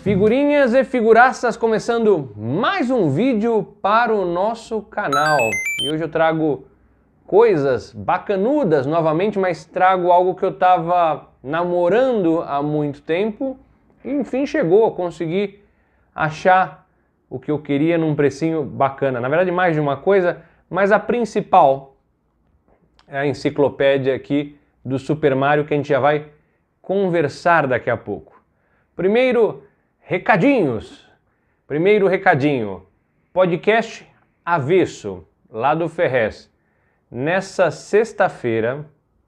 Figurinhas e figuraças, começando mais um vídeo para o nosso canal. E hoje eu trago coisas bacanudas novamente, mas trago algo que eu estava namorando há muito tempo e enfim chegou, consegui achar o que eu queria num precinho bacana. Na verdade mais de uma coisa, mas a principal é a enciclopédia aqui do Super Mario que a gente já vai conversar daqui a pouco. Primeiro, recadinhos. Primeiro recadinho, podcast Avesso, lá do Ferrez. Nessa sexta-feira,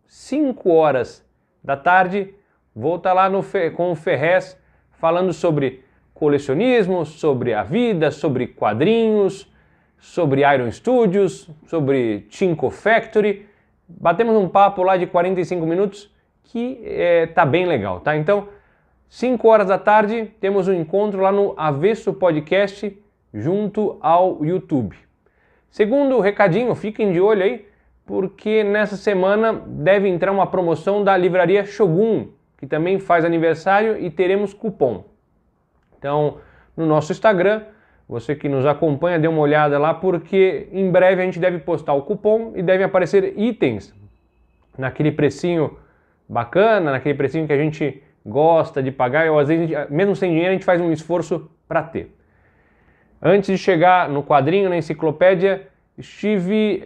5 horas da tarde, vou estar lá com o Ferrez falando sobre colecionismo, sobre a vida, sobre quadrinhos, sobre Iron Studios, sobre Tinko Factory. Batemos um papo lá de 45 minutos que tá bem legal, tá? Então, 5 horas da tarde, temos um encontro lá no Avesso Podcast, junto ao YouTube. Segundo recadinho, fiquem de olho aí, porque nessa semana deve entrar uma promoção da livraria Shogun, que também faz aniversário e teremos cupom. Então, no nosso Instagram, você que nos acompanha, dê uma olhada lá, porque em breve a gente deve postar o cupom e devem aparecer itens naquele precinho bacana, naquele precinho que a gente gosta de pagar, ou às vezes, mesmo sem dinheiro, a gente faz um esforço para ter. Antes de chegar no quadrinho, na enciclopédia, estive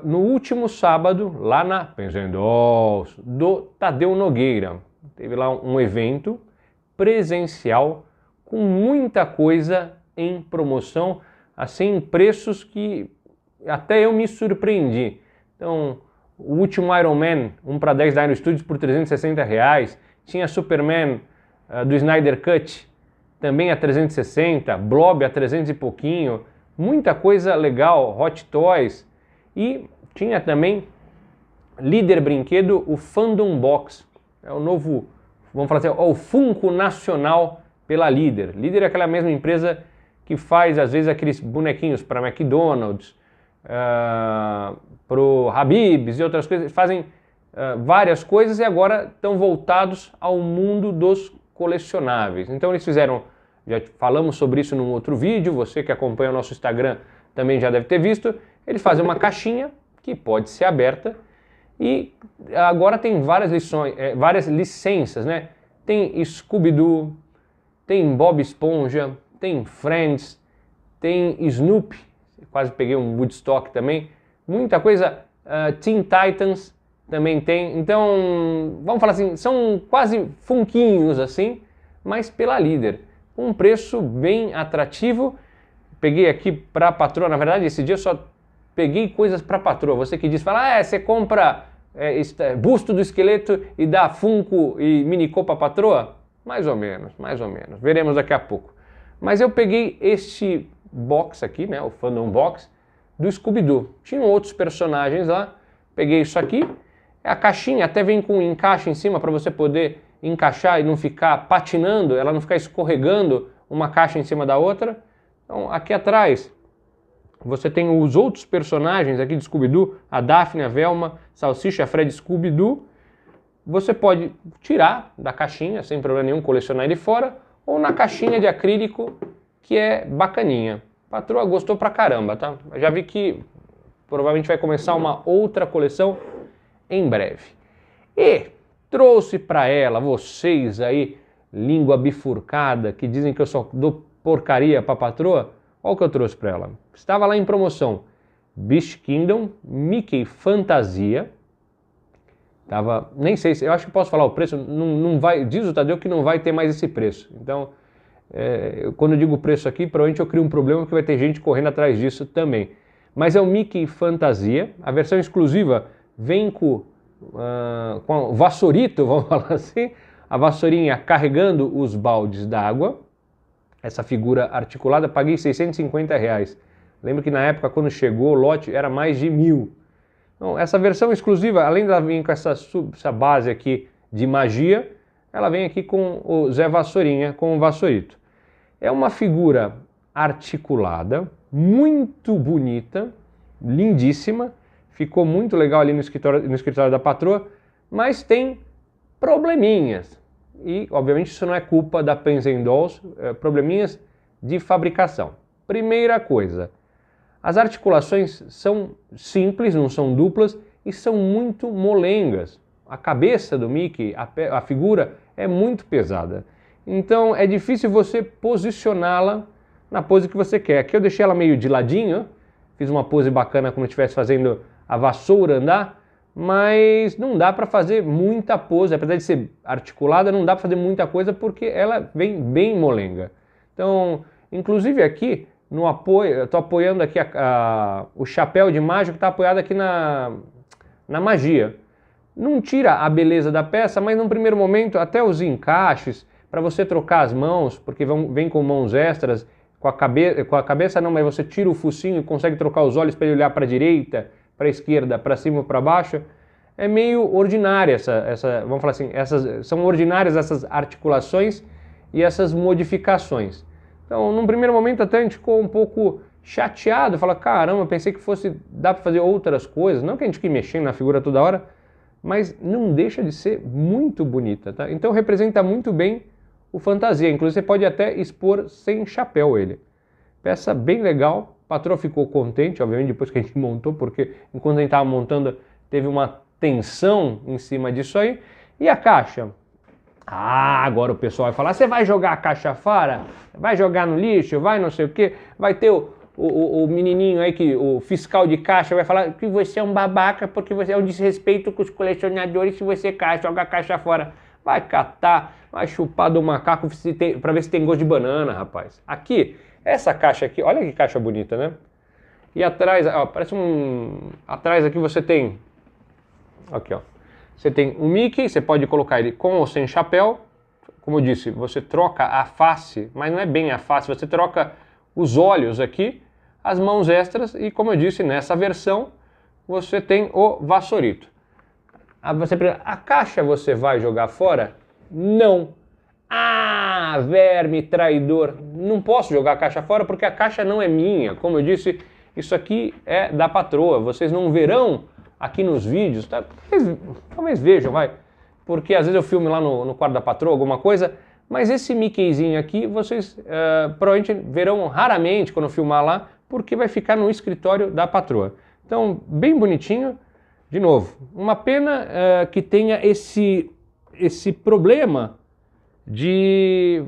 no último sábado, lá na Penzendos, do Tadeu Nogueira. Teve lá um evento presencial com muita coisa em promoção, assim, preços que até eu me surpreendi. Então, o último Iron Man, 1/10 da Iron Studios por R$360, tinha Superman do Snyder Cut, também a 360, Blob a 300 e pouquinho, muita coisa legal, Hot Toys, e tinha também Líder Brinquedo, o Fandom Box, é o novo, vamos falar assim, o Funko Nacional pela Líder. Líder é aquela mesma empresa que faz às vezes aqueles bonequinhos para McDonald's, para o Habib's e outras coisas, fazem várias coisas e agora estão voltados ao mundo dos colecionáveis. Então eles fizeram, já falamos sobre isso num outro vídeo, você que acompanha o nosso Instagram também já deve ter visto, eles fazem uma caixinha que pode ser aberta e agora tem várias licenças, né? Tem Scooby-Doo, tem Bob Esponja, tem Friends, tem Snoopy, quase peguei um Woodstock também, muita coisa, Teen Titans também tem, então, vamos falar assim, são quase funquinhos assim, mas pela Líder, um preço bem atrativo. Peguei aqui para a patroa, na verdade esse dia eu só peguei coisas para a patroa, você que diz, fala, você compra busto do esqueleto e dá Funko e Minicô para a patroa? Mais ou menos, veremos daqui a pouco. Mas eu peguei este box aqui, né, o Fandom Box, do Scooby-Doo, tinham outros personagens lá, peguei isso aqui. A caixinha até vem com um encaixe em cima para você poder encaixar e não ficar patinando, ela não ficar escorregando uma caixa em cima da outra. Então aqui atrás você tem os outros personagens aqui de Scooby-Doo, a Daphne, a Velma, Salsicha, Fred, Scooby-Doo. Você pode tirar da caixinha sem problema nenhum, colecionar ele fora, ou na caixinha de acrílico que é bacaninha. A patroa gostou pra caramba, tá? Eu já vi que provavelmente vai começar uma outra coleção em breve. E trouxe para ela, vocês aí, língua bifurcada, que dizem que eu só dou porcaria para a patroa, olha o que eu trouxe para ela. Estava lá em promoção, Beast Kingdom, Mickey Fantasia, tava, nem sei se, eu acho que posso falar o preço, não vai, diz o Tadeu que não vai ter mais esse preço. Então, quando eu digo preço aqui, provavelmente eu crio um problema porque vai ter gente correndo atrás disso também. Mas é o Mickey Fantasia, a versão exclusiva vem com o vassourito, vamos falar assim, a vassourinha carregando os baldes d'água, essa figura articulada, paguei R$650. Lembro que na época, quando chegou o lote, era mais de 1.000. Então, essa versão exclusiva, além de ela vir com essa base aqui de magia, ela vem aqui com o Zé Vassourinha, com o vassourito. É uma figura articulada, muito bonita, lindíssima, ficou muito legal ali no escritório da patroa, mas tem probleminhas. E, obviamente, isso não é culpa da Pens & Dolls, probleminhas de fabricação. Primeira coisa, as articulações são simples, não são duplas, e são muito molengas. A cabeça do Mickey, a figura, é muito pesada. Então é difícil você posicioná-la na pose que você quer. Aqui eu deixei ela meio de ladinho, fiz uma pose bacana como se estivesse fazendo a vassoura andar, mas não dá para fazer muita pose, apesar de ser articulada, não dá para fazer muita coisa porque ela vem bem molenga. Então, inclusive aqui, no apoio, eu estou apoiando aqui o chapéu de mágico, está apoiado aqui na magia. Não tira a beleza da peça, mas num primeiro momento, até os encaixes, para você trocar as mãos, porque vem com mãos extras, com a cabeça não, mas você tira o focinho e consegue trocar os olhos para ele olhar para a direita, para a esquerda, para cima ou para baixo, é meio ordinária vamos falar assim, são ordinárias essas articulações e essas modificações. Então, num primeiro momento até a gente ficou um pouco chateado, fala, caramba, pensei que dá para fazer outras coisas, não que a gente fique mexendo na figura toda hora, mas não deixa de ser muito bonita, tá? Então representa muito bem o fantasia, inclusive você pode até expor sem chapéu ele. Peça bem legal, a patroa ficou contente, obviamente, depois que a gente montou, porque enquanto a gente estava montando teve uma tensão em cima disso aí. E a caixa? Ah, agora o pessoal vai falar, você vai jogar a caixa fora? Vai jogar no lixo? Vai não sei o quê? Vai ter o menininho aí, o fiscal de caixa vai falar que você é um babaca porque você é um desrespeito com os colecionadores se você joga a caixa fora. Vai catar, vai chupar do macaco para ver se tem gosto de banana, rapaz. Aqui, essa caixa aqui, olha que caixa bonita, né? E atrás, ó, parece atrás aqui você tem, aqui ó, você tem o Mickey, você pode colocar ele com ou sem chapéu. Como eu disse, você troca a face, mas não é bem a face, você troca os olhos aqui, as mãos extras e, como eu disse, nessa versão você tem o vassourito. A caixa você vai jogar fora? Não. Ah, verme traidor, não posso jogar a caixa fora porque a caixa não é minha. Como eu disse, isso aqui é da patroa, vocês não verão aqui nos vídeos, tá? Talvez vejam, vai, porque às vezes eu filmo lá no quarto da patroa alguma coisa, mas esse Mickeyzinho aqui vocês provavelmente verão raramente quando eu filmar lá, porque vai ficar no escritório da patroa. Então, bem bonitinho, de novo, uma pena que tenha esse problema de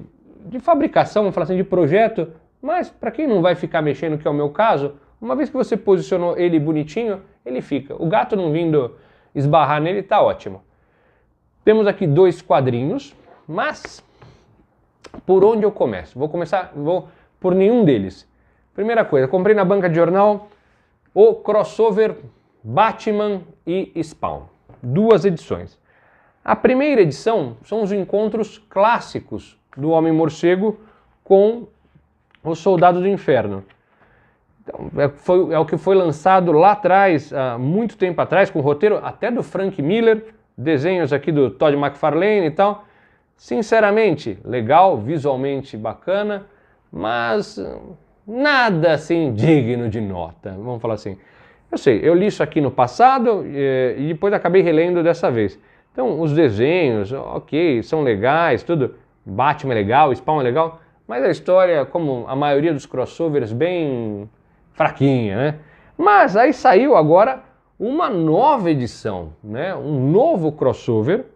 fabricação, vamos falar assim, de projeto, mas para quem não vai ficar mexendo, que é o meu caso, uma vez que você posicionou ele bonitinho, ele fica. O gato não vindo esbarrar nele, tá ótimo. Temos aqui 2 quadrinhos, mas por onde eu começo? Vou por nenhum deles. Primeira coisa, comprei na banca de jornal o crossover Batman e Spawn. 2 edições. A primeira edição são os encontros clássicos do Homem-Morcego com o Soldado do Inferno. Então, é o que foi lançado lá atrás, há muito tempo atrás, com o roteiro até do Frank Miller, desenhos aqui do Todd McFarlane e tal. Sinceramente, legal, visualmente bacana, mas nada assim digno de nota, vamos falar assim. Eu sei, eu li isso aqui no passado e depois acabei relendo dessa vez. Então, os desenhos, ok, são legais, tudo. Batman é legal, Spawn é legal, mas a história, como a maioria dos crossovers, bem fraquinha, né? Mas aí saiu agora uma nova edição, né? Um novo crossover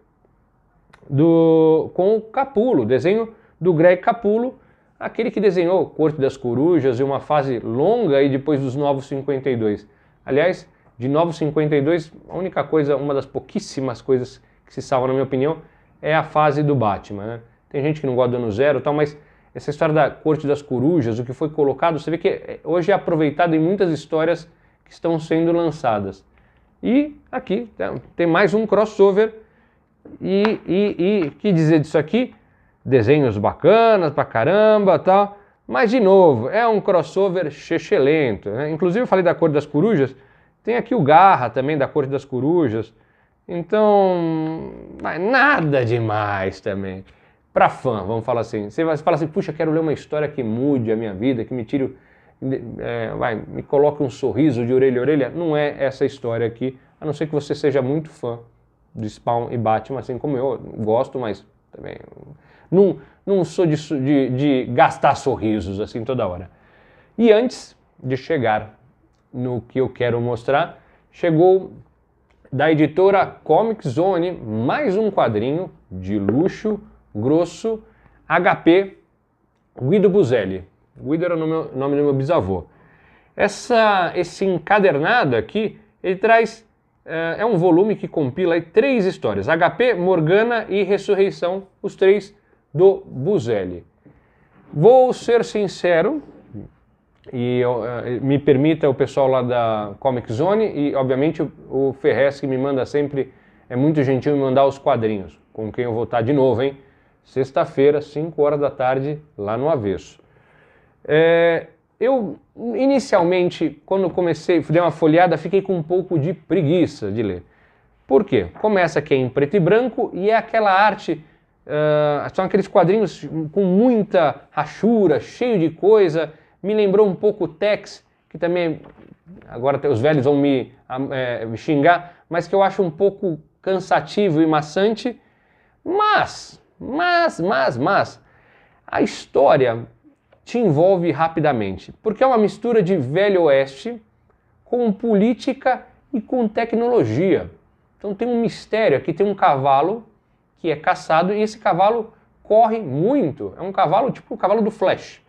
com o Capullo, desenho do Greg Capullo, aquele que desenhou Corte das Corujas e uma fase longa aí depois dos Novos 52. Aliás, de Novos 52, a única coisa, uma das pouquíssimas coisas que se salva, na minha opinião, é a fase do Batman, né? Tem gente que não gosta do Ano Zero e tal, mas essa história da Corte das Corujas, o que foi colocado, você vê que hoje é aproveitado em muitas histórias que estão sendo lançadas. E aqui tem mais um crossover. E que dizer disso aqui? Desenhos bacanas pra caramba, tal. Mas de novo, é um crossover excelente, né? Inclusive eu falei da Corte das Corujas, tem aqui o Garra também da Corte das Corujas. Então, nada demais também. para fã, vamos falar assim. Você vai falar assim, puxa, quero ler uma história que mude a minha vida, que me tire, me coloque um sorriso de orelha a orelha. Não é essa história aqui, a não ser que você seja muito fã de Spawn e Batman, assim como eu gosto, mas também não sou de gastar sorrisos assim toda hora. E antes de chegar no que eu quero mostrar, chegou da editora Comic Zone mais um quadrinho de luxo, grosso, HP, Guido Buzelli. Guido era o nome do meu bisavô. Esse encadernado aqui, ele traz, é um volume que compila aí 3 histórias, HP, Morgana e Ressurreição, os 3 do Buzelli. Vou ser sincero, e me permita o pessoal lá da Comic Zone e obviamente o Ferrez, que me manda sempre, é muito gentil me mandar os quadrinhos, com quem eu vou estar de novo, hein? Sexta-feira, 5 horas da tarde, lá no Avesso. Eu inicialmente, quando comecei, dei uma folheada, fiquei com um pouco de preguiça de ler. Por quê? Começa aqui em preto e branco e é aquela arte, são aqueles quadrinhos com muita rachura, cheio de coisa. Me lembrou um pouco o Tex, que também, agora os velhos vão me xingar, mas que eu acho um pouco cansativo e maçante. Mas, a história te envolve rapidamente, porque é uma mistura de Velho Oeste com política e com tecnologia. Então tem um mistério aqui, tem um cavalo que é caçado e esse cavalo corre muito, é um cavalo tipo o cavalo do Flash.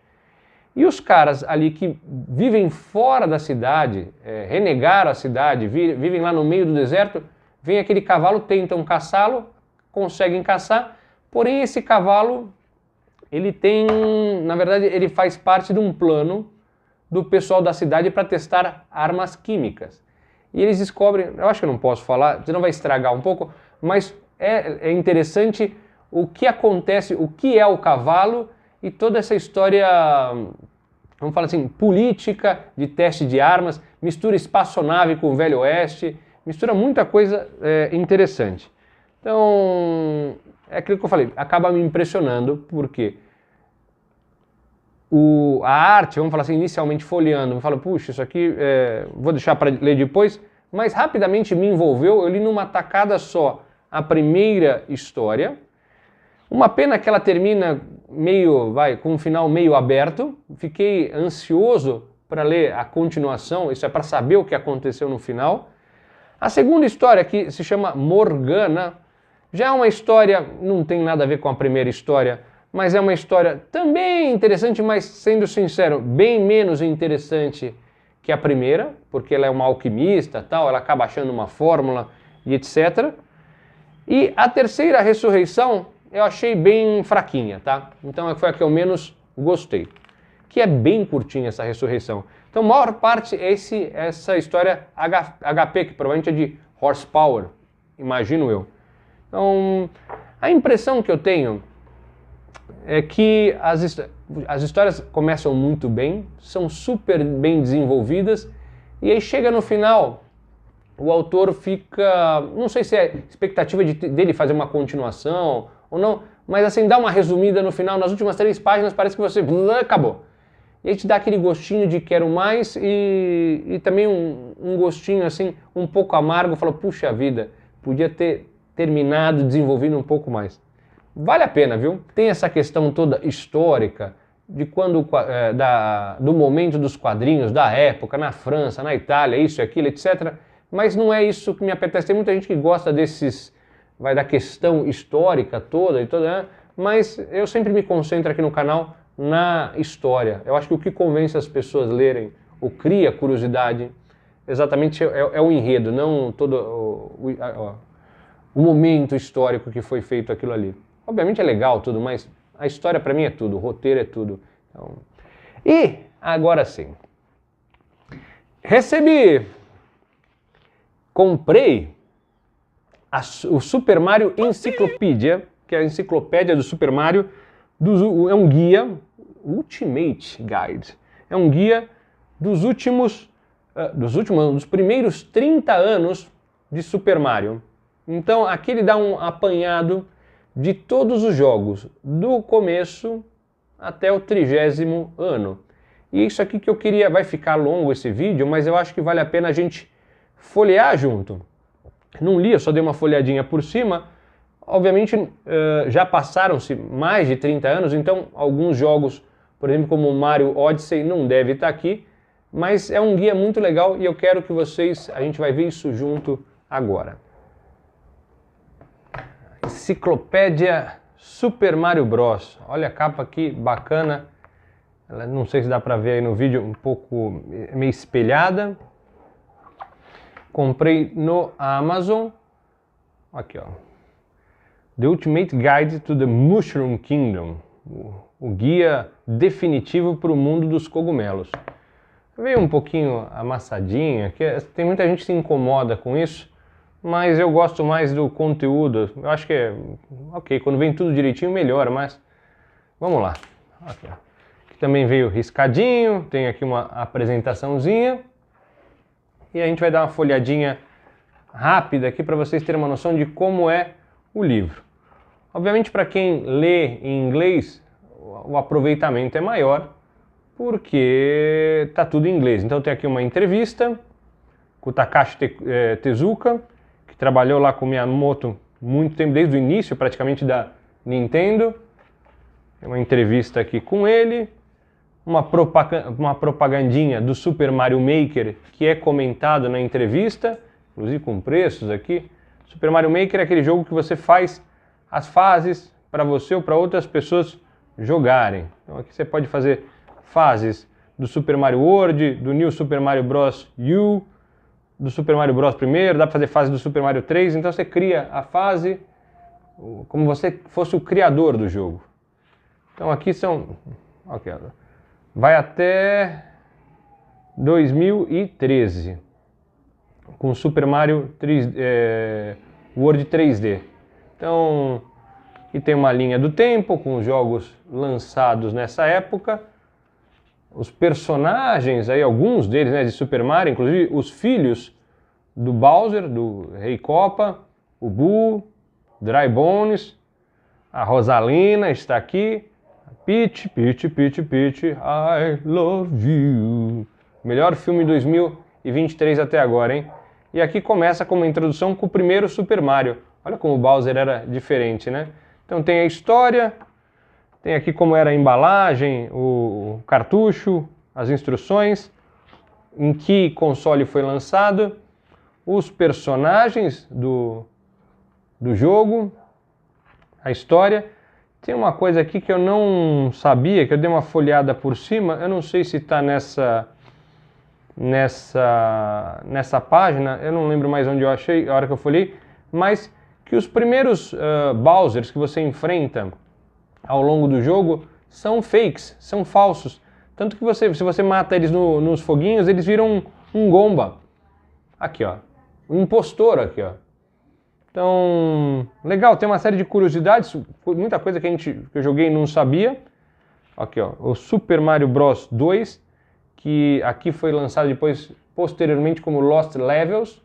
E os caras ali que vivem fora da cidade, renegaram a cidade, vivem lá no meio do deserto, vem aquele cavalo, tentam caçá-lo, conseguem caçar, porém esse cavalo, ele tem, na verdade, ele faz parte de um plano do pessoal da cidade para testar armas químicas. E eles descobrem, eu acho que eu não posso falar, senão vai estragar um pouco, mas é interessante o que acontece, o que é o cavalo, e toda essa história, vamos falar assim, política, de teste de armas, mistura espaçonave com o Velho Oeste, mistura muita coisa interessante. Então, é aquilo que eu falei, acaba me impressionando, porque a arte, vamos falar assim, inicialmente folheando, eu falo, puxa, isso aqui vou deixar para ler depois, mas rapidamente me envolveu, eu li numa tacada só a primeira história. Uma pena que ela termina com um final meio aberto. Fiquei ansioso para ler a continuação, isso é para saber o que aconteceu no final. A segunda história, que se chama Morgana, já é uma história, não tem nada a ver com a primeira história, mas é uma história também interessante, mas sendo sincero, bem menos interessante que a primeira, porque ela é uma alquimista, tal, ela acaba achando uma fórmula e etc. E a terceira, Ressurreição, eu achei bem fraquinha, tá? Então foi a que eu menos gostei. Que é bem curtinha essa Ressurreição. Então a maior parte é essa história HP, que provavelmente é de horsepower, imagino eu. Então, a impressão que eu tenho é que as histórias começam muito bem, são super bem desenvolvidas, e aí chega no final, o autor fica, não sei se é expectativa dele fazer uma continuação ou não, mas assim, dá uma resumida no final, nas últimas 3 páginas parece que você acabou. E aí te dá aquele gostinho de quero mais e também um gostinho assim, um pouco amargo, fala, puxa vida, podia ter terminado, desenvolvido um pouco mais. Vale a pena, viu? Tem essa questão toda histórica, de quando, do momento dos quadrinhos, da época, na França, na Itália, isso e aquilo, etc. Mas não é isso que me apetece. Tem muita gente que gosta da questão histórica toda, né? Mas eu sempre me concentro aqui no canal na história. Eu acho que o que convence as pessoas a lerem, ou cria curiosidade, exatamente é o enredo, não todo o momento histórico que foi feito aquilo ali. Obviamente é legal tudo, mas a história para mim é tudo, o roteiro é tudo. Então... E agora sim, comprei o Super Mario Encyclopedia, que é a enciclopédia do Super Mario, é um guia, Ultimate Guide, é um guia dos primeiros 30 anos de Super Mario. Então aqui ele dá um apanhado de todos os jogos, do começo até o 30º ano. E isso aqui que eu queria, vai ficar longo esse vídeo, mas eu acho que vale a pena a gente folhear junto. Não li, eu só dei uma folhadinha por cima. Obviamente já passaram-se mais de 30 anos, então alguns jogos, por exemplo, como o Mario Odyssey, não deve estar aqui, mas é um guia muito legal e eu quero que vocês, a gente vai ver isso junto agora. Enciclopédia Super Mario Bros. Olha a capa aqui, bacana. Ela, não sei se dá para ver aí no vídeo, um pouco meio espelhada. Comprei no Amazon. Aqui, ó. The Ultimate Guide to the Mushroom Kingdom. O guia definitivo para o mundo dos cogumelos. Veio um pouquinho amassadinha, que tem muita gente que se incomoda com isso, mas eu gosto mais do conteúdo. Eu acho que é ok, quando vem tudo direitinho melhora, mas vamos lá. Aqui, ó. Aqui também veio riscadinho, tem aqui uma apresentaçãozinha e a gente vai dar uma folhadinha rápida aqui para vocês terem uma noção de como é o livro. Obviamente, para quem lê em inglês, o aproveitamento é maior, porque está tudo em inglês. Então tem aqui uma entrevista com o Takashi Tezuka, que trabalhou lá com o Miyamoto muito tempo, desde o início praticamente da Nintendo. Tem uma entrevista aqui com ele, uma propagandinha do Super Mario Maker, que é comentado na entrevista, inclusive com preços aqui. Super Mario Maker é aquele jogo que você faz as fases para você ou para outras pessoas jogarem. Então aqui você pode fazer fases do Super Mario World, do New Super Mario Bros. U, do Super Mario Bros. Primeiro, dá para fazer fase do Super Mario 3, então você cria a fase como você fosse o criador do jogo. Então aqui são... Okay, vai até 2013, com Super Mario World 3D. Então, aqui tem uma linha do tempo, com os jogos lançados nessa época. Os personagens, aí, alguns deles, né, de Super Mario, inclusive os filhos do Bowser, do Rei Koopa, o Boo, Dry Bones, a Rosalina está aqui, Peach, Peach, Peach, Peach, I love you. Melhor filme de 2023 até agora, hein? E aqui começa com uma introdução com o primeiro Super Mario. Olha como o Bowser era diferente, né? Então tem a história, tem aqui como era a embalagem, o cartucho, as instruções, em que console foi lançado, os personagens do jogo, a história. Tem uma coisa aqui que eu não sabia, que eu dei uma folheada por cima, eu não sei se está nessa página, eu não lembro mais onde eu achei, a hora que eu folhei, mas que os primeiros Bowsers que você enfrenta ao longo do jogo são fakes, são falsos. Tanto que se você mata eles nos foguinhos, eles viram um Gomba. Aqui, ó. Um impostor aqui, ó. Então, legal, tem uma série de curiosidades, muita coisa que eu joguei e não sabia. Aqui, ó, o Super Mario Bros. 2, que aqui foi lançado depois, posteriormente, como Lost Levels.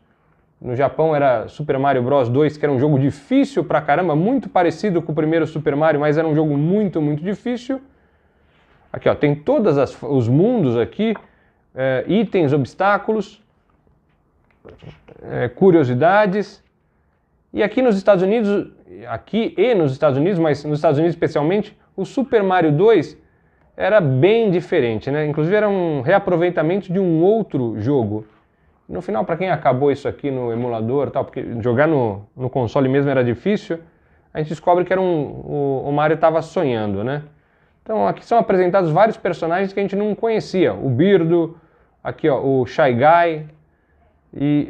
No Japão era Super Mario Bros. 2, que era um jogo difícil pra caramba, muito parecido com o primeiro Super Mario, mas era um jogo muito, muito difícil. Aqui, ó, tem todos os mundos aqui, itens, obstáculos, curiosidades. E aqui nos Estados Unidos, mas nos Estados Unidos especialmente, o Super Mario 2 era bem diferente, né? Inclusive era um reaproveitamento de um outro jogo. No final, para quem acabou isso aqui no emulador, tal, porque jogar no console mesmo era difícil, a gente descobre que era o Mario estava sonhando, né? Então aqui são apresentados vários personagens que a gente não conhecia. O Birdo, aqui ó, o Shy Guy, e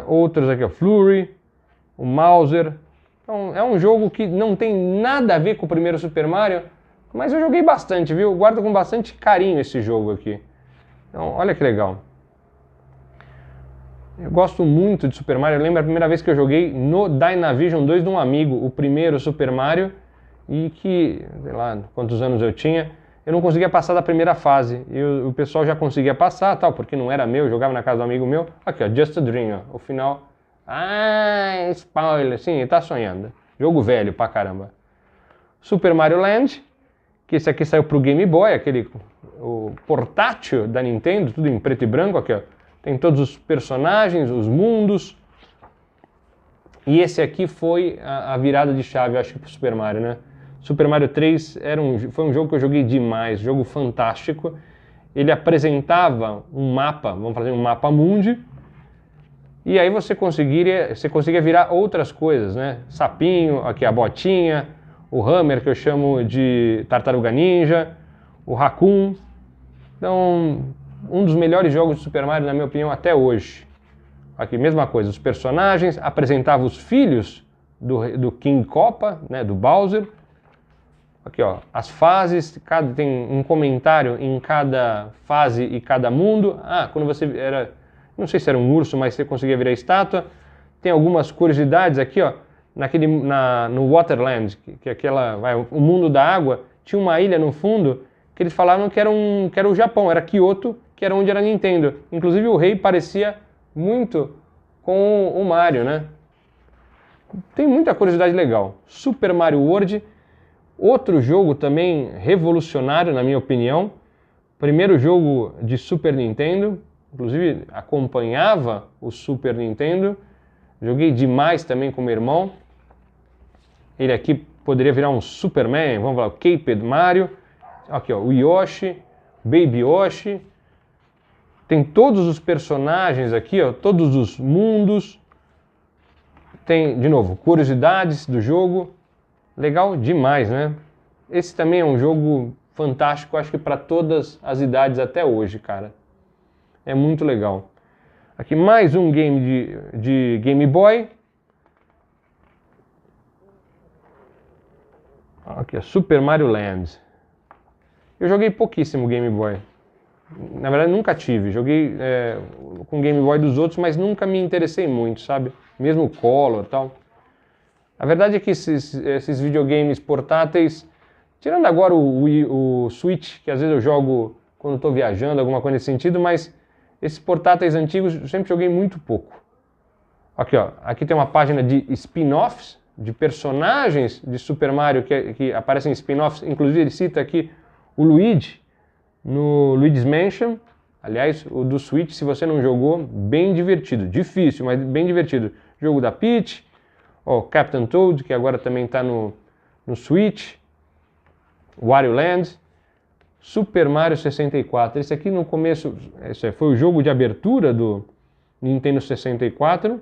outros aqui, ó, Flurry, o Mauser. Então é um jogo que não tem nada a ver com o primeiro Super Mario, mas eu joguei bastante, viu? Eu guardo com bastante carinho esse jogo aqui. Então olha que legal. Eu gosto muito de Super Mario. Eu lembro a primeira vez que eu joguei no Dynavision 2 de um amigo, o primeiro Super Mario, e que, sei lá, quantos anos eu tinha, eu não conseguia passar da primeira fase. E o pessoal já conseguia passar, tal, porque não era meu, eu jogava na casa do amigo meu. Aqui, ó, Just a Dream, ó, o final. Ah, spoiler, sim, ele tá sonhando. Jogo velho pra caramba. Super Mario Land, que esse aqui saiu pro Game Boy, o portátil da Nintendo, tudo em preto e branco aqui, ó. Tem todos os personagens, os mundos. E esse aqui foi a virada de chave, eu acho que pro Super Mario, né? Super Mario 3 foi um jogo que eu joguei demais, jogo fantástico. Ele apresentava um mapa, vamos fazer um mapa mundi, e aí você conseguiria virar outras coisas, né? Sapinho, aqui a botinha, o Hammer, que eu chamo de Tartaruga Ninja, o Raccoon. Então, um dos melhores jogos de Super Mario, na minha opinião, até hoje. Aqui, mesma coisa, os personagens, apresentava os filhos do King Koopa, né, do Bowser. Aqui, ó, as fases, tem um comentário em cada fase e cada mundo. Ah, quando você era, não sei se era um urso, mas você conseguia virar estátua. Tem algumas curiosidades aqui, ó, no Waterland, que é o mundo da água, tinha uma ilha no fundo que eles falavam que era o Japão, era Kyoto, que era onde era a Nintendo. Inclusive o rei parecia muito com o Mario, né? Tem muita curiosidade legal. Super Mario World, outro jogo também revolucionário, na minha opinião. Primeiro jogo de Super Nintendo, inclusive acompanhava o Super Nintendo. Joguei demais também com meu irmão. Ele aqui poderia virar um Superman, vamos lá, o Caped Mario. Aqui, ó, o Yoshi, Baby Yoshi. Tem todos os personagens aqui, ó, todos os mundos. Tem, de novo, curiosidades do jogo. Legal demais, né? Esse também é um jogo fantástico, acho que para todas as idades até hoje, cara. É muito legal. Aqui mais um game de Game Boy. Aqui, Super Mario Land. Eu joguei pouquíssimo Game Boy. Na verdade, nunca tive. Joguei com Game Boy dos outros, mas nunca me interessei muito, sabe? Mesmo Color e tal. A verdade é que esses videogames portáteis, tirando agora o Switch, que às vezes eu jogo quando estou viajando, alguma coisa nesse sentido, mas esses portáteis antigos eu sempre joguei muito pouco. Aqui, ó, aqui tem uma página de spin-offs, de personagens de Super Mario que aparecem em spin-offs. Inclusive ele cita aqui o Luigi, no Luigi's Mansion. Aliás, o do Switch, se você não jogou, bem divertido. Difícil, mas bem divertido. Jogo da Peach, ó, Captain Toad, que agora também está no Switch. Wario Land. Super Mario 64. Esse aqui no começo, esse foi o jogo de abertura do Nintendo 64.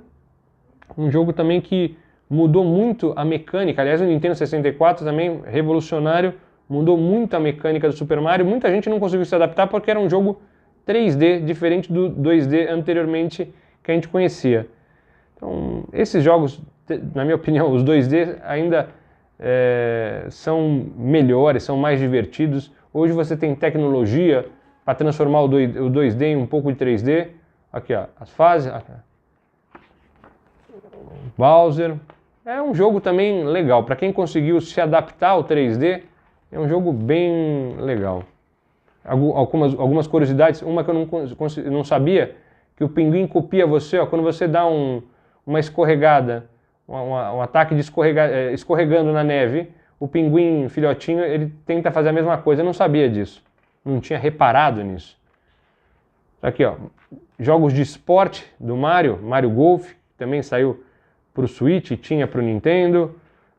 Um jogo também que mudou muito a mecânica. Aliás, o Nintendo 64 também, revolucionário, mudou muito a mecânica do Super Mario. Muita gente não conseguiu se adaptar porque era um jogo 3D, diferente do 2D anteriormente que a gente conhecia. Então, esses jogos, na minha opinião, os 2D ainda são melhores, são mais divertidos. Hoje você tem tecnologia para transformar o 2D em um pouco de 3D. Aqui, ó, as fases. Aqui, Bowser. É um jogo também legal. Para quem conseguiu se adaptar ao 3D, é um jogo bem legal. Algumas curiosidades. Uma que eu não sabia, que o pinguim copia você. Ó, quando você dá uma escorregada, um ataque de escorregando na neve, o pinguim filhotinho, ele tenta fazer a mesma coisa. Eu não sabia disso. Não tinha reparado nisso. Aqui, ó, jogos de esporte do Mario. Mario Golf, também saiu para o Switch, tinha para o Nintendo.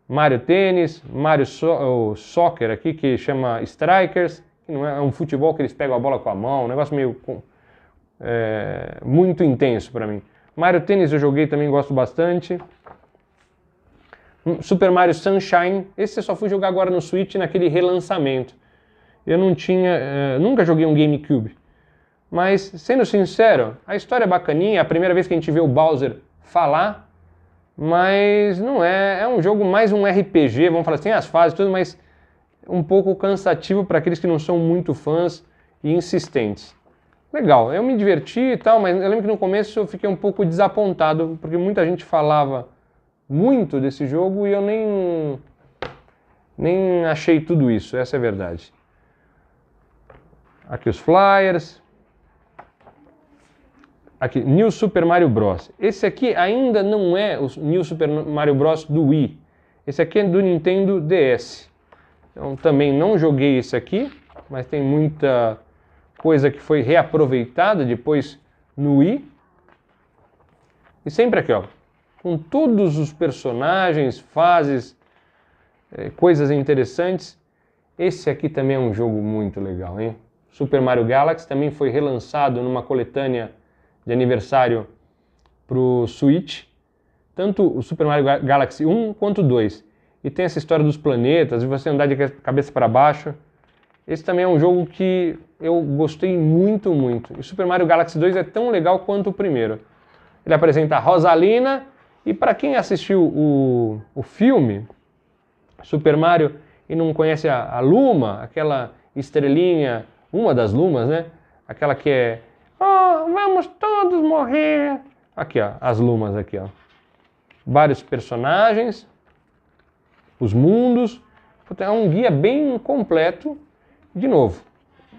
Mario Tênis, Mario Soccer aqui, que chama Strikers. Que não é um futebol que eles pegam a bola com a mão. Um negócio meio muito intenso para mim. Mario Tênis eu joguei também, gosto bastante. Super Mario Sunshine, esse eu só fui jogar agora no Switch naquele relançamento. Eu nunca joguei um GameCube. Mas, sendo sincero, a história é bacaninha, é a primeira vez que a gente vê o Bowser falar, mas não é um jogo mais um RPG, vamos falar assim, as fases e tudo, mas um pouco cansativo para aqueles que não são muito fãs e insistentes. Legal, eu me diverti e tal, mas eu lembro que no começo eu fiquei um pouco desapontado, porque muita gente falava muito desse jogo e eu nem achei tudo isso, essa é a verdade. Aqui os flyers. Aqui, New Super Mario Bros. Esse aqui ainda não é o New Super Mario Bros. Do Wii. Esse aqui é do Nintendo DS. Então também não joguei esse aqui, mas tem muita coisa que foi reaproveitada depois no Wii. E sempre aqui, ó, com todos os personagens, fases, coisas interessantes. Esse aqui também é um jogo muito legal, hein? Super Mario Galaxy também foi relançado numa coletânea de aniversário para o Switch. Tanto o Super Mario Galaxy 1 quanto o 2. E tem essa história dos planetas, de você andar de cabeça para baixo. Esse também é um jogo que eu gostei muito, muito. E o Super Mario Galaxy 2 é tão legal quanto o primeiro. Ele apresenta a Rosalina, e para quem assistiu o filme Super Mario e não conhece a Luma, aquela estrelinha, uma das Lumas, né? Aquela que é, oh, vamos todos morrer. Aqui, ó, as Lumas aqui, ó. Vários personagens, os mundos. É um guia bem completo. De novo,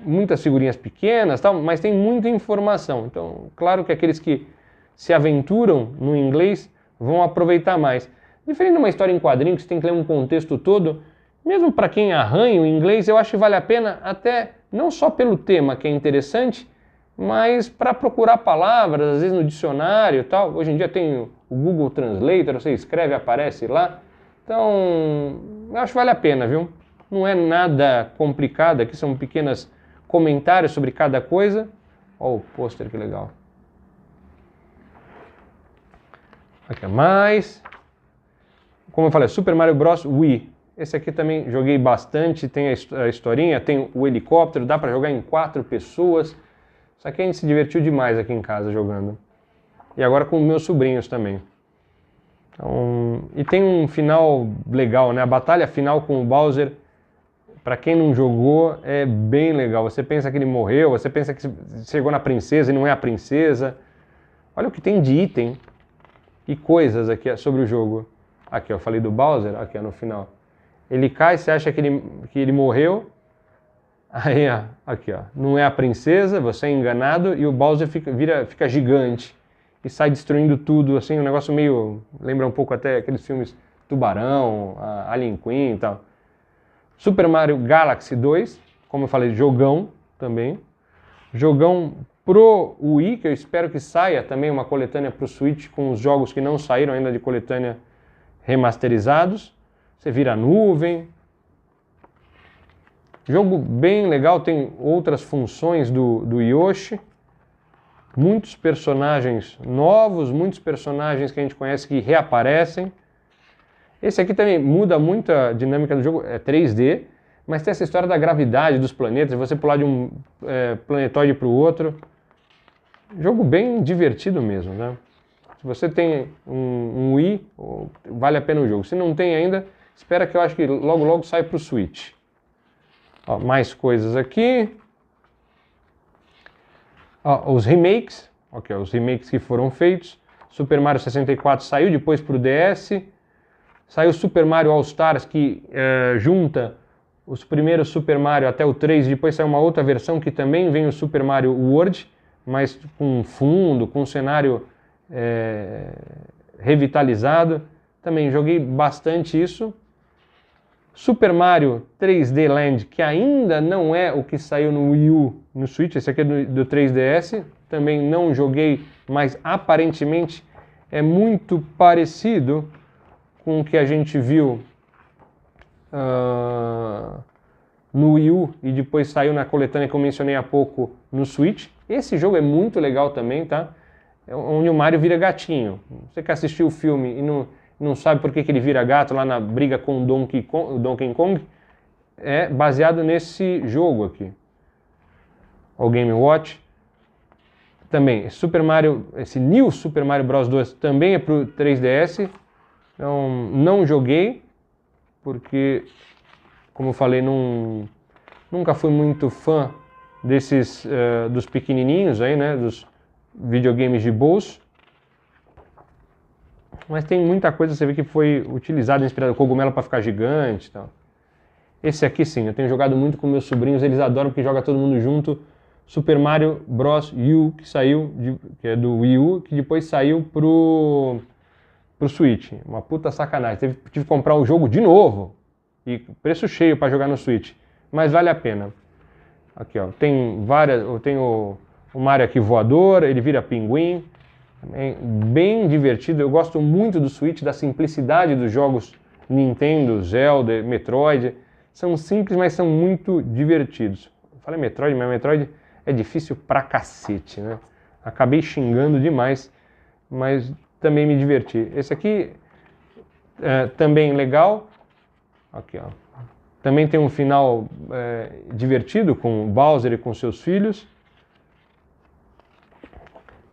muitas figurinhas pequenas, tal, mas tem muita informação. Então, claro que aqueles que se aventuram no inglês vão aproveitar mais. Diferente de uma história em quadrinho, que você tem que ler um contexto todo, mesmo para quem arranha o inglês, eu acho que vale a pena, até não só pelo tema, que é interessante, mas para procurar palavras, às vezes no dicionário e tal. Hoje em dia tem o Google Translator, você escreve, aparece lá. Então, eu acho que vale a pena, viu? Não é nada complicado, aqui são pequenos comentários sobre cada coisa. Olha o pôster, que legal. Aqui é mais. Como eu falei, Super Mario Bros. Wii. Esse aqui também joguei bastante, tem a historinha, tem o helicóptero, dá para jogar em 4 pessoas. Só que a gente se divertiu demais aqui em casa jogando. E agora com meus sobrinhos também. Então, e tem um final legal, né? A batalha final com o Bowser, para quem não jogou, é bem legal. Você pensa que ele morreu, você pensa que chegou na princesa e não é a princesa. Olha o que tem de item e coisas aqui sobre o jogo. Aqui, ó, falei do Bowser, aqui, ó, no final. Ele cai, você acha que ele morreu. Aí, ó, aqui, ó, não é a princesa, você é enganado e o Bowser fica gigante e sai destruindo tudo, assim, um negócio meio, lembra um pouco até aqueles filmes Tubarão, Alien Queen e tal. Super Mario Galaxy 2, como eu falei, jogão também. Jogão pro Wii, que eu espero que saia também uma coletânea pro Switch com os jogos que não saíram ainda de coletânea remasterizados. Você vira a nuvem. Jogo bem legal, tem outras funções do Yoshi. Muitos personagens novos, muitos personagens que a gente conhece que reaparecem. Esse aqui também muda muito a dinâmica do jogo, é 3D, mas tem essa história da gravidade dos planetas, você pular de um planetoide para o outro. Jogo bem divertido mesmo, né? Se você tem um Wii, vale a pena o jogo. Se não tem ainda, espera que eu acho que logo logo sai para o Switch. Ó, mais coisas aqui. Ó, os remakes, okay, os remakes que foram feitos. Super Mario 64 saiu depois para o DS. Saiu Super Mario All Stars, que junta os primeiros Super Mario até o 3. Depois saiu uma outra versão que também vem o Super Mario World, mas com fundo, com cenário revitalizado. Também joguei bastante isso. Super Mario 3D Land, que ainda não é o que saiu no Wii U, no Switch. Esse aqui é do 3DS. Também não joguei, mas aparentemente é muito parecido com o que a gente viu no Wii U e depois saiu na coletânea que eu mencionei há pouco no Switch. Esse jogo é muito legal também, tá? É onde o Mario vira gatinho. Você que assistiu o filme e não sabe por que ele vira gato lá na briga com o Donkey Kong, é baseado nesse jogo aqui. O Game Watch. Também, esse New Super Mario Bros. 2 também é para o 3DS. Então, não joguei, porque, como eu falei, nunca fui muito fã desses, dos pequenininhos aí, né, dos videogames de bolso. Mas tem muita coisa, você vê que foi utilizado, inspirado, cogumelo para ficar gigante e tal. Esse aqui sim, eu tenho jogado muito com meus sobrinhos, eles adoram porque joga todo mundo junto. Super Mario Bros. U, que saiu, que é do Wii U, que depois saiu pro pro Switch. Uma puta sacanagem. Tive que comprar o jogo de novo. E preço cheio para jogar no Switch. Mas vale a pena. Aqui, ó. Tem várias... Eu tenho o Mario aqui voador, ele vira pinguim. É bem divertido. Eu gosto muito do Switch, da simplicidade dos jogos Nintendo, Zelda, Metroid. São simples, mas são muito divertidos. Eu falei Metroid, mas Metroid é difícil pra cacete, né? Acabei xingando demais, mas também me diverti. Esse aqui é também legal. Aqui, ó. Também tem um final divertido com o Bowser e com seus filhos.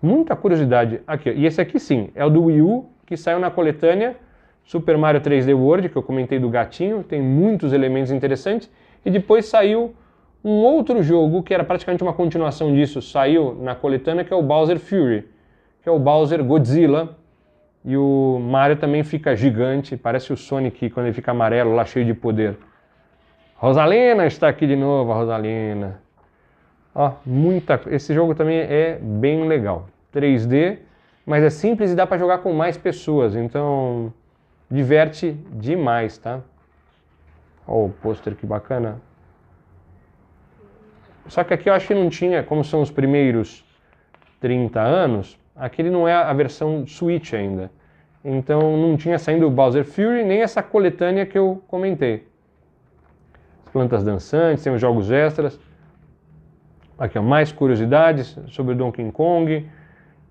Muita curiosidade. Aqui, ó. E esse aqui sim, é o do Wii U, que saiu na coletânea Super Mario 3D World, que eu comentei do gatinho. Tem muitos elementos interessantes. E depois saiu um outro jogo, que era praticamente uma continuação disso, saiu na coletânea, que é o Bowser Fury, que é o Bowser Godzilla. E o Mario também fica gigante, parece o Sonic quando ele fica amarelo, lá cheio de poder. Rosalina está aqui de novo, a Rosalina. Ó, esse jogo também é bem legal. 3D, mas é simples e dá para jogar com mais pessoas, então diverte demais, tá? Ó o pôster, que bacana. Só que aqui eu acho que não tinha, como são os primeiros 30 anos, aqui ele não é a versão Switch ainda. Então não tinha saindo o Bowser Fury, nem essa coletânea que eu comentei. As plantas dançantes, tem os jogos extras. Aqui, ó, mais curiosidades sobre o Donkey Kong.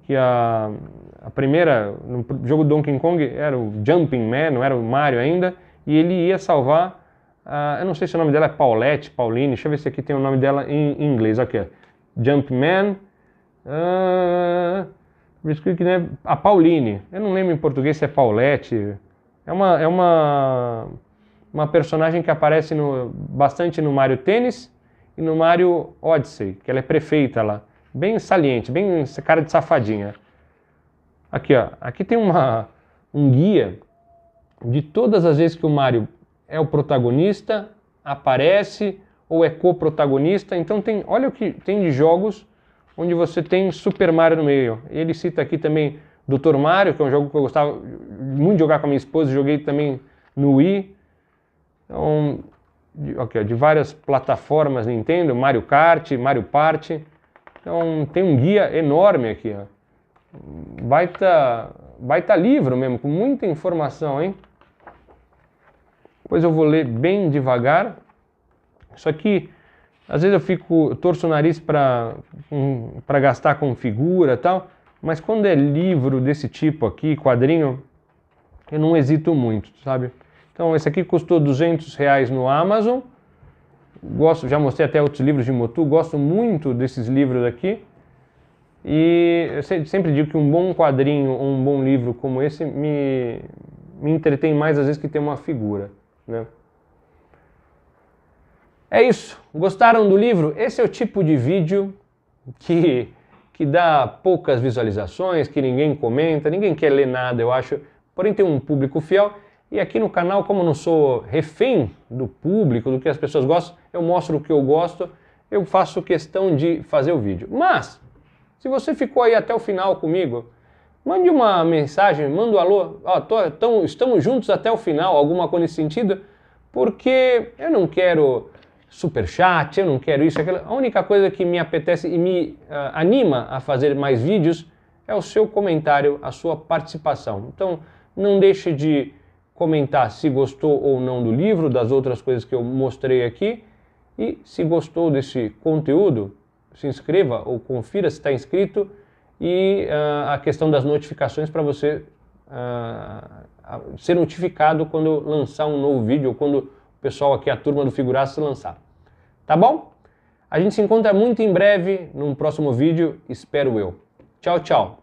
Que a primeira, no jogo do Donkey Kong era o Jumping Man, não era o Mario ainda. E ele ia salvar, eu não sei se o nome dela é Paulette, Pauline, deixa eu ver se aqui tem o nome dela em inglês. Aqui, ó, Jumpman. A Pauline, eu não lembro em português se é Paulette, é uma personagem que aparece bastante no Mario Tênis e no Mario Odyssey, que ela é prefeita lá, bem saliente, bem cara de safadinha. Aqui, ó, aqui tem um guia de todas as vezes que o Mario é o protagonista, aparece ou é co-protagonista, então olha o que tem de jogos onde você tem Super Mario no meio. Ele cita aqui também Dr. Mario, que é um jogo que eu gostava muito de jogar com a minha esposa, joguei também no Wii. Então, de várias plataformas Nintendo, Mario Kart, Mario Party. Então tem um guia enorme aqui, ó. Baita livro mesmo, com muita informação, hein? Depois eu vou ler bem devagar. Isso aqui... Às vezes eu torço o nariz para gastar com figura e tal, mas quando é livro desse tipo aqui, quadrinho, eu não hesito muito, sabe? Então esse aqui custou R$200 no Amazon, já mostrei até outros livros de Motu, gosto muito desses livros aqui, e eu sempre digo que um bom quadrinho ou um bom livro como esse me entretém mais às vezes que ter uma figura, né? É isso. Gostaram do livro? Esse é o tipo de vídeo que dá poucas visualizações, que ninguém comenta, ninguém quer ler nada, eu acho. Porém tem um público fiel. E aqui no canal, como eu não sou refém do público, do que as pessoas gostam, eu mostro o que eu gosto, eu faço questão de fazer o vídeo. Mas, se você ficou aí até o final comigo, mande uma mensagem, manda um alô. Estamos juntos até o final, alguma coisa nesse sentido, porque eu não quero... superchat, eu não quero isso, aquilo. A única coisa que me apetece e me anima a fazer mais vídeos é o seu comentário, a sua participação. Então, não deixe de comentar se gostou ou não do livro, das outras coisas que eu mostrei aqui. E se gostou desse conteúdo, se inscreva ou confira se está inscrito. E a questão das notificações para você ser notificado quando eu lançar um novo vídeo ou quando o pessoal aqui, a turma do Figuraça, lançar. Tá bom? A gente se encontra muito em breve num próximo vídeo, espero eu. Tchau, tchau.